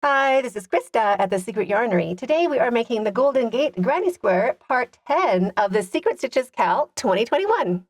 Hi, this is Krista at the Secret Yarnery. Today we are making the Golden Gate Granny Square Part 10 of the Secret Stitches Cal 2021.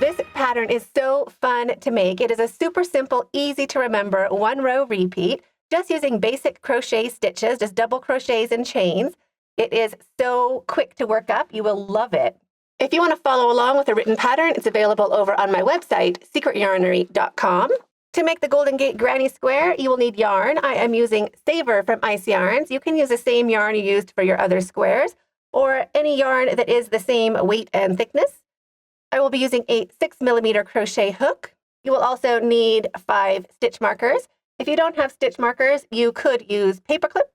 This pattern is so fun to make. It is a super simple, easy to remember one row repeat, just using basic crochet stitches, just double crochets and chains. It is so quick to work up. You will love it. If you want to follow along with a written pattern, it's available over on my website, secretyarnery.com. To make the Golden Gate Granny Square, you will need yarn. I am using Savor from Ice Yarns. You can use the same yarn you used for your other squares, or any yarn that is the same weight and thickness. I will be using a 6mm crochet hook. You will also need 5 stitch markers. If you don't have stitch markers, you could use paper clips,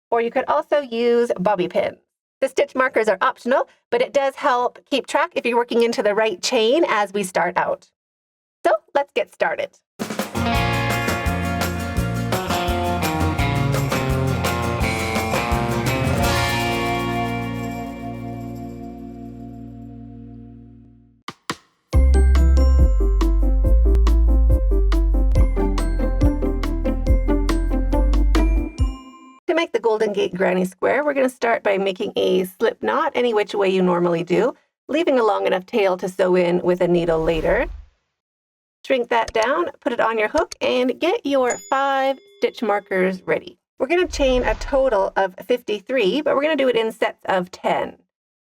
or you could also use bobby pins. The stitch markers are optional, but it does help keep track if you're working into the right chain as we start out. So let's get started. To make the Golden Gate Granny Square, we're going to start by making a slip knot any which way you normally do, leaving a long enough tail to sew in with a needle later. Shrink that down, put it on your hook, and get your 5 stitch markers ready. We're going to chain a total of 53, but we're going to do it in sets of 10.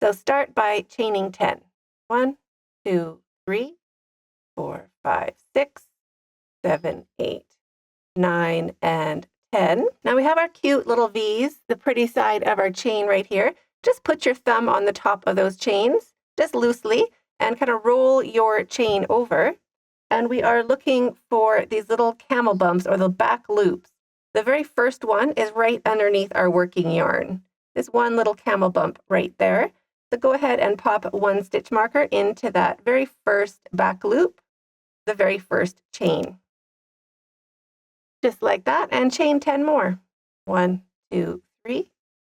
So start by chaining 10. 1, 2, 3, 4, 5, 6, 7, 8, 9, and 10. Now we have our cute little V's, the pretty side of our chain right here. Just put your thumb on the top of those chains, just loosely, and kind of roll your chain over. And we are looking for these little camel bumps or the back loops. The very first one is right underneath our working yarn. This one little camel bump right there. So go ahead and pop 1 stitch marker into that very first back loop, the very first chain. Just like that, and chain 10 more. 1, 2, 3,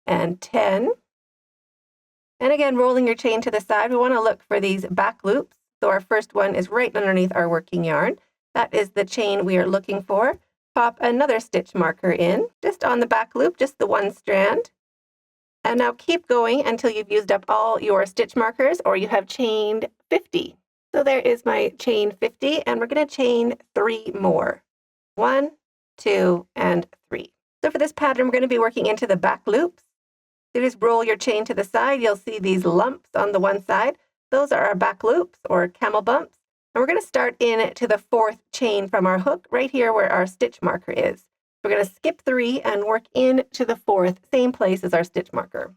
and 10. And again, rolling your chain to the side, we want to look for these back loops. So our first one is right underneath our working yarn. That is the chain we are looking for. Pop another stitch marker in, just on the back loop, just the one strand. And now keep going until you've used up all your stitch markers or you have chained 50. So there is my chain 50, and we're going to chain 3 more. 1, 2, and 3. So for this pattern, we're going to be working into the back loops. So just roll your chain to the side. You'll see these lumps on the one side. Those are our back loops or camel bumps. And we're going to start in to the 4th chain from our hook right here where our stitch marker is. We're going to skip 3 and work into the 4th, same place as our stitch marker.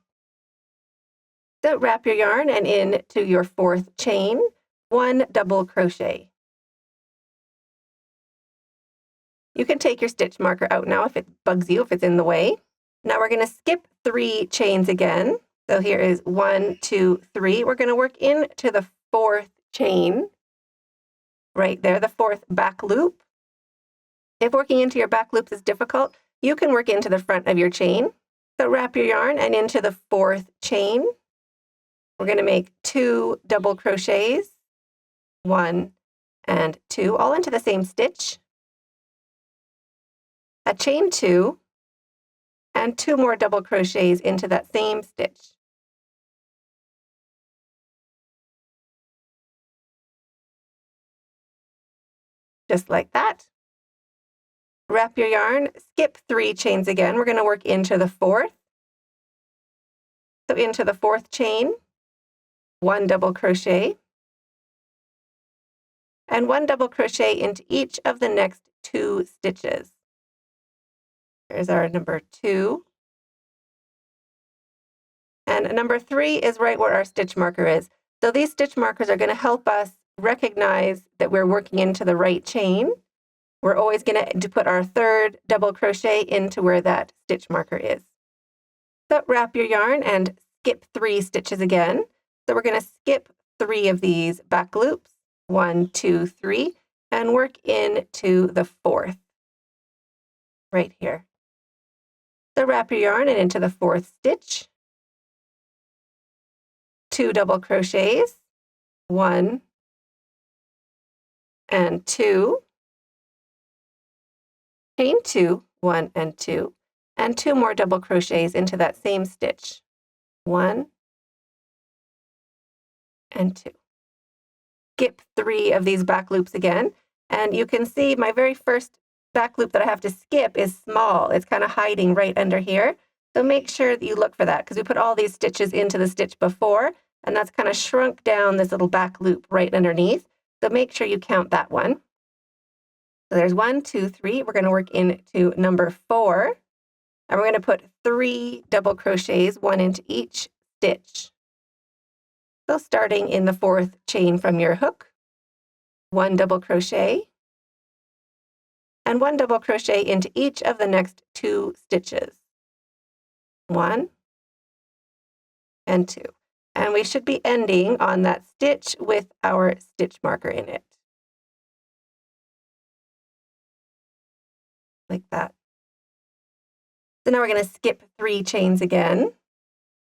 So wrap your yarn and into your 4th chain, 1 double crochet. You can take your stitch marker out now if it bugs you, if it's in the way. Now we're going to skip 3 chains again. So here is 1, 2, 3. We're going to work into the 4th chain, right there, the 4th back loop. If working into your back loops is difficult, you can work into the front of your chain. So wrap your yarn and into the 4th chain. We're going to make 2 double crochets, 1 and 2, all into the same stitch. A chain 2, and 2 more double crochets into that same stitch. Just like that. Wrap your yarn, skip 3 chains again. We're going to work into the 4th. So into the 4th chain, 1 double crochet, and 1 double crochet into each of the next 2 stitches. Here's our number 2. And number 3 is right where our stitch marker is. So these stitch markers are going to help us recognize that we're working into the right chain. We're always going to put our 3rd double crochet into where that stitch marker is. So wrap your yarn and skip 3 stitches again. So we're going to skip 3 of these back loops, 1, 2, 3, and work into the 4th, right here. So wrap your yarn and into the 4th stitch. 2 double crochets, 1 and 2, chain 2, 1 and 2 more double crochets into that same stitch, 1 and 2. Skip 3 of these back loops again, and you can see my very first back loop that I have to skip is small. It's kind of hiding right under here. So make sure that you look for that because we put all these stitches into the stitch before, and that's kind of shrunk down this little back loop right underneath. So make sure you count that one. So there's 1, 2, 3. We're going to work into number 4, and we're going to put 3 double crochets, 1 into each stitch. So starting in the 4th chain from your hook, 1 double crochet, and 1 double crochet into each of the next 2 stitches. 1 and 2. And we should be ending on that stitch with our stitch marker in it. Like that. So now we're going to skip 3 chains again.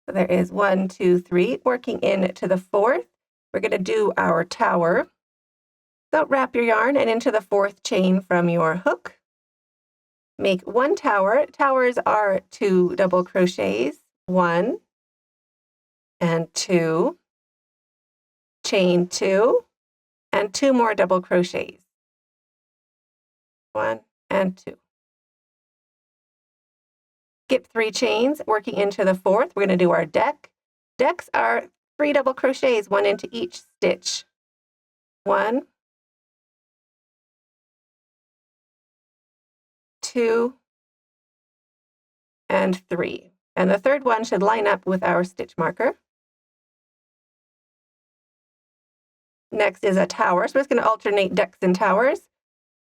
So there is 1, 2, 3, working into the 4th. We're going to do our tower. So wrap your yarn and into the 4th chain from your hook. Make 1 tower. Towers are 2 double crochets, 1 and 2, chain 2, and 2 more double crochets, 1 and 2. Skip 3 chains, working into the 4th. We're going to do our deck. Decks are 3 double crochets, 1 into each stitch, 1, 2, and 3. And the 3rd one should line up with our stitch marker. Next is a tower. So we're just going to alternate decks and towers.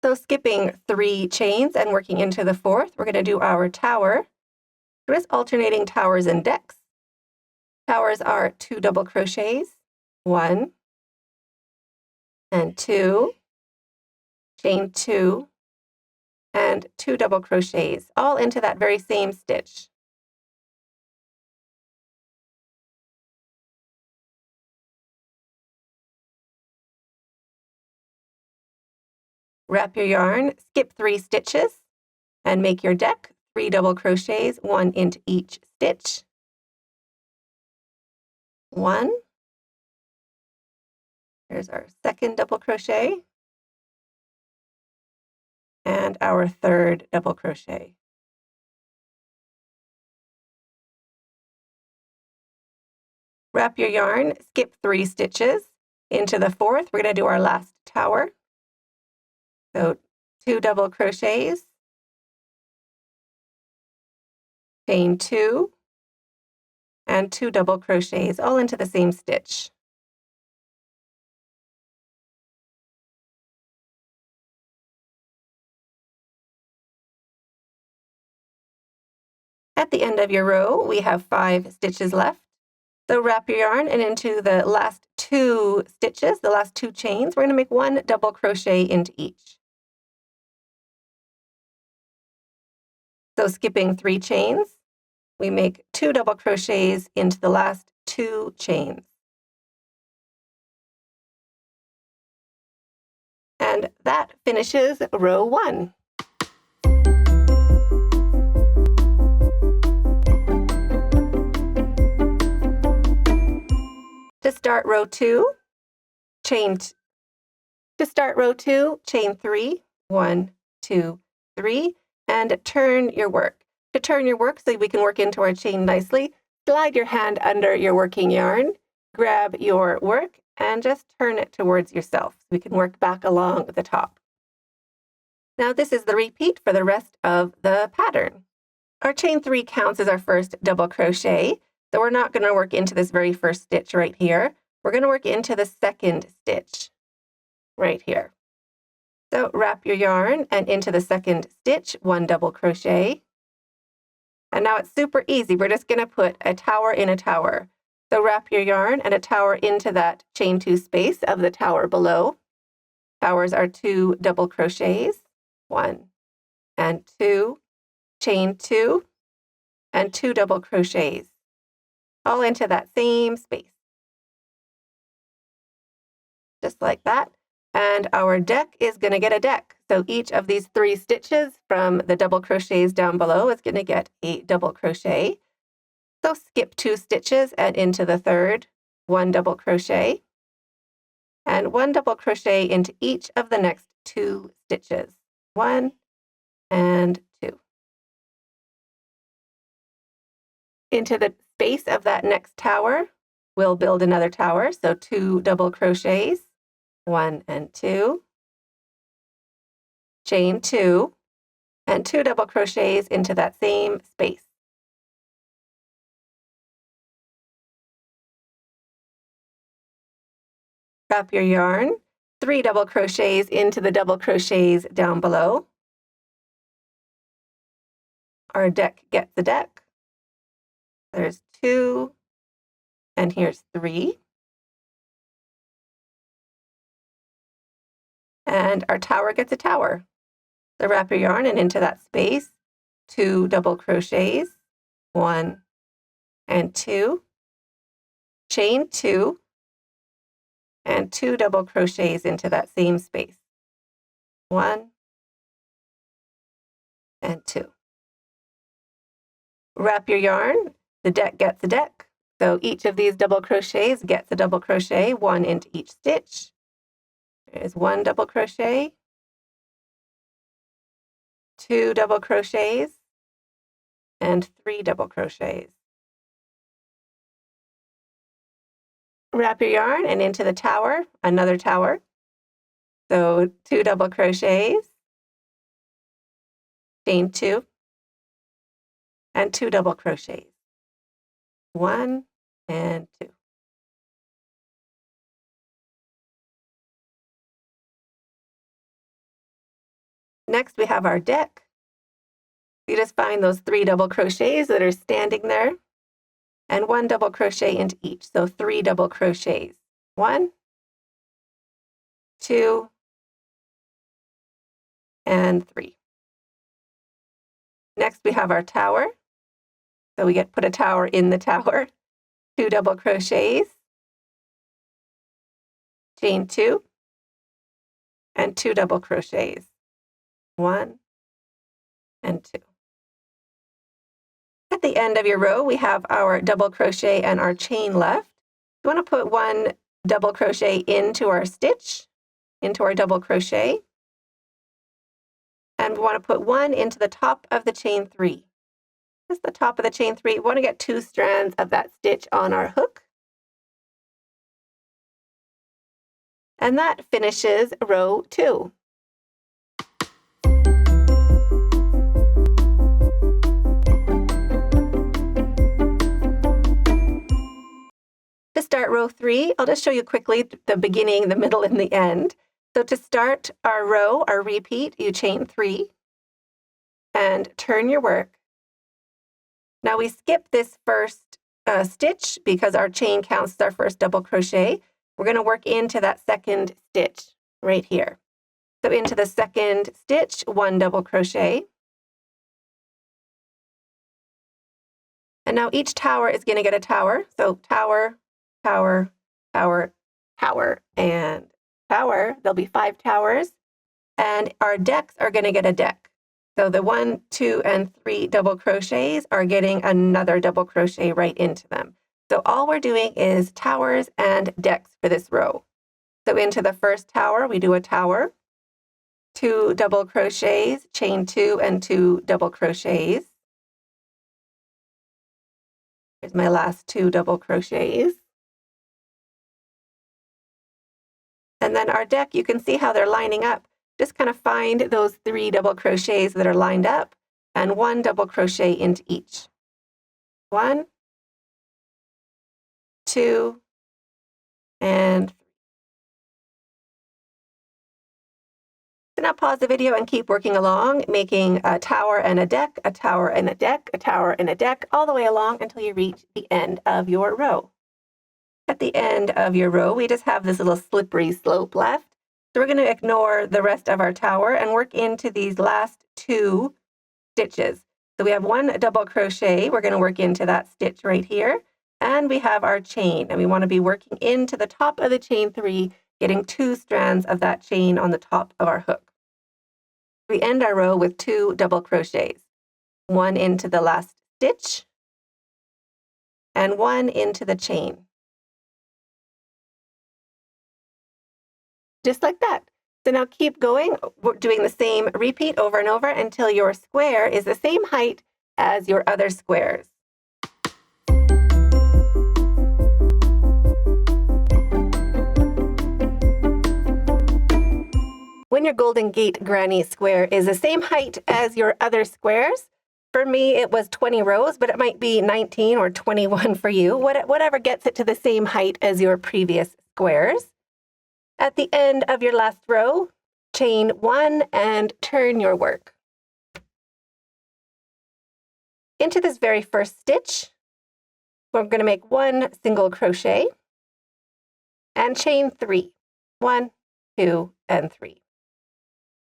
So skipping 3 chains and working into the 4th, we're going to do our tower. We're just alternating towers and decks. Towers are 2 double crochets, 1 and 2, chain 2, and 2 double crochets, all into that very same stitch. Wrap your yarn, skip 3 stitches, and make your deck 3 double crochets, 1 into each stitch. 1. There's our 2nd double crochet, and our 3rd double crochet. Wrap your yarn, skip 3 stitches into the 4th. We're going to do our last tower. So 2 double crochets, chain 2, and 2 double crochets, all into the same stitch. At the end of your row, we have 5 stitches left. So wrap your yarn and into the last 2 stitches, the last 2 chains, we're going to make 1 double crochet into each. So skipping 3 chains, we make 2 double crochets into the last 2 chains. And that finishes row 1. To start row 2, chain 3, 1, 2, 3, and turn your work. To turn your work so we can work into our chain nicely, slide your hand under your working yarn, grab your work, and just turn it towards yourself so we can work back along the top. Now this is the repeat for the rest of the pattern. Our chain 3 counts as our first double crochet. So we're not going to work into this very first stitch right here. We're going to work into the 2nd stitch right here. So wrap your yarn and into the 2nd stitch, 1 double crochet. And now it's super easy. We're just going to put a tower in a tower. So wrap your yarn and a tower into that chain 2 space of the tower below. Towers are 2 double crochets, 1 and 2, chain 2, and 2 double crochets, all into that same space. just like that. And our deck is going to get a deck. So each of these 3 stitches from the double crochets down below is going to get a double crochet. So skip 2 stitches and into the 3rd, 1 double crochet, and 1 double crochet into each of the next 2 stitches, 1 and 2. Into the space of that next tower, we'll build another tower. So 2 double crochets, 1 and 2, chain 2, and 2 double crochets into that same space. Wrap your yarn, 3 double crochets into the double crochets down below. Our deck gets a deck. There's 2, and here's 3. And our tower gets a tower. So wrap your yarn and into that space, 2 double crochets, 1 and 2, chain 2, and 2 double crochets into that same space, 1 and 2. Wrap your yarn, the deck gets a deck. So each of these double crochets gets a double crochet, 1 into each stitch. There's 1 double crochet, 2 double crochets, and 3 double crochets. Wrap your yarn and into the tower, another tower. So 2 double crochets, chain 2, and 2 double crochets, 1 and 2. Next, we have our deck. You just find those 3 double crochets that are standing there, and 1 double crochet into each. So 3 double crochets, 1, 2, and 3. Next, we have our tower. So we put a tower in the tower, 2 double crochets, chain 2, and 2 double crochets, 1 and 2. At the end of your row, we have our double crochet and our chain left. You want to put 1 double crochet into our stitch, into our double crochet, and we want to put 1 into the top of the chain 3. Just the top of the chain 3. We want to get 2 strands of that stitch on our hook. And that finishes row 2. To start row 3, I'll just show you quickly the beginning, the middle, and the end. So to start our row, our repeat, you chain 3 and turn your work. Now we skip this first stitch because our chain counts as our first double crochet. We're going to work into that second stitch right here. So into the second stitch, 1 double crochet. And now each tower is going to get a tower. So tower, tower, tower, tower, and tower. There'll be 5 towers. And our decks are going to get a deck. So the 1, 2, and 3 double crochets are getting another double crochet right into them. So all we're doing is towers and decks for this row. So into the first tower, we do a tower, 2 double crochets, chain 2, and 2 double crochets. Here's my last 2 double crochets. And then our deck, you can see how they're lining up. Just kind of find those 3 double crochets that are lined up and 1 double crochet into each. 1, 2, and 3. So now pause the video and keep working along, making a tower and a deck, a tower and a deck, a tower and a deck, all the way along until you reach the end of your row. At the end of your row, we just have this little slippery slope left. So we're going to ignore the rest of our tower and work into these last 2 stitches. So we have 1 double crochet. We're going to work into that stitch right here. And we have our chain. And we want to be working into the top of the chain 3 getting 2 strands of that chain on the top of our hook. We end our row with 2 double crochets, 1 into the last stitch and 1 into the chain. Just like that. So now keep going, doing the same repeat over and over until your square is the same height as your other squares. When your Golden Gate Granny square is the same height as your other squares, for me it was 20 rows, but it might be 19 or 21 for you, whatever gets it to the same height as your previous squares. At the end of your last row, chain 1 and turn your work. Into this very first stitch, we're going to make 1 single crochet and chain 3. 1, 2, and 3.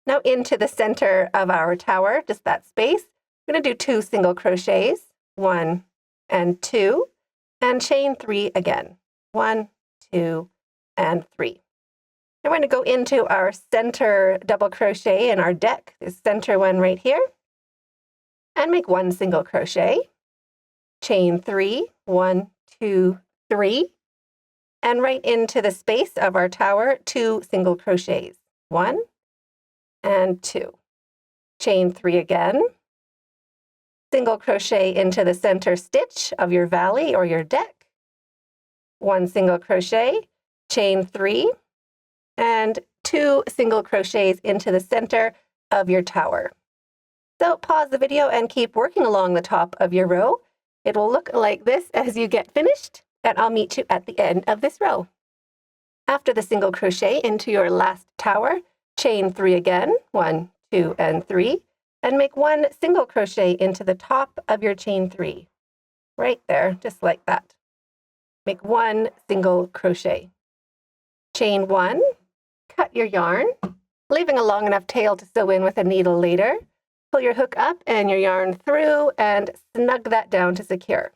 Now into the center of our tower, just that space, I'm going to do 2 single crochets, 1 and 2, and chain 3 again. 1, 2, and 3. Now we're going to go into our center double crochet in our deck, this center one right here, and make 1 single crochet, chain 3, 1, 2, 3, and right into the space of our tower, 2 single crochets, 1 and 2. Chain 3 again, single crochet into the center stitch of your valley or your deck, 1 single crochet, chain 3, and 2 single crochets into the center of your tower. So pause the video and keep working along the top of your row. It will look like this as you get finished, and I'll meet you at the end of this row. After the single crochet into your last tower, chain 3 again, 1, 2, and 3, and make 1 single crochet into the top of your chain 3. Right there, just like that. Make 1 single crochet. Chain 1, cut your yarn, leaving a long enough tail to sew in with a needle later. Pull your hook up and your yarn through and snug that down to secure.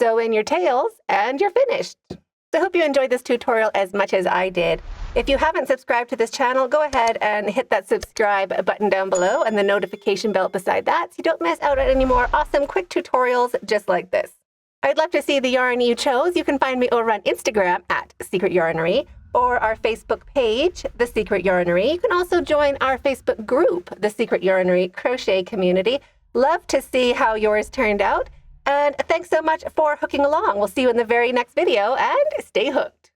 Sew in your tails and you're finished. So I hope you enjoyed this tutorial as much as I did. If you haven't subscribed to this channel, go ahead and hit that subscribe button down below and the notification bell beside that so you don't miss out on any more awesome quick tutorials just like this. I'd love to see the yarn you chose. You can find me over on Instagram at Secret Yarnery or our Facebook page, The Secret Yarnery. You can also join our Facebook group, The Secret Yarnery Crochet Community. Love to see how yours turned out. And thanks so much for hooking along. We'll see you in the very next video and stay hooked.